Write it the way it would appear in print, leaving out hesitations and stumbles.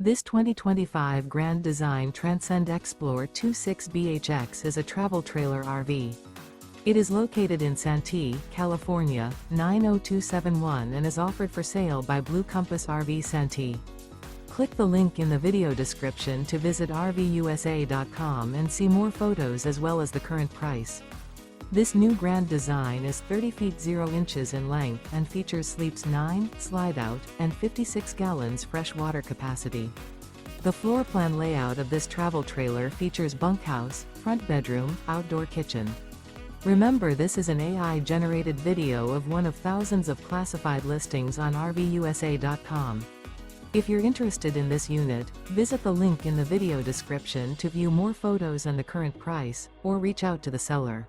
This 2025 Grand Design Transcend Xplor 26BHX is a travel trailer RV. It is located in Santee, California, 90271 and is offered for sale by Blue Compass RV Santee. Click the link in the video description to visit RVUSA.com and see more photos as well as the current price. This new Grand Design is 30 feet 0 inches in length and features sleeps 9, slide-out, and 56 gallons fresh water capacity. The floor plan layout of this travel trailer features bunkhouse, front bedroom, outdoor kitchen. Remember, this is an AI-generated video of one of thousands of classified listings on RVUSA.com. If you're interested in this unit, visit the link in the video description to view more photos and the current price, or reach out to the seller.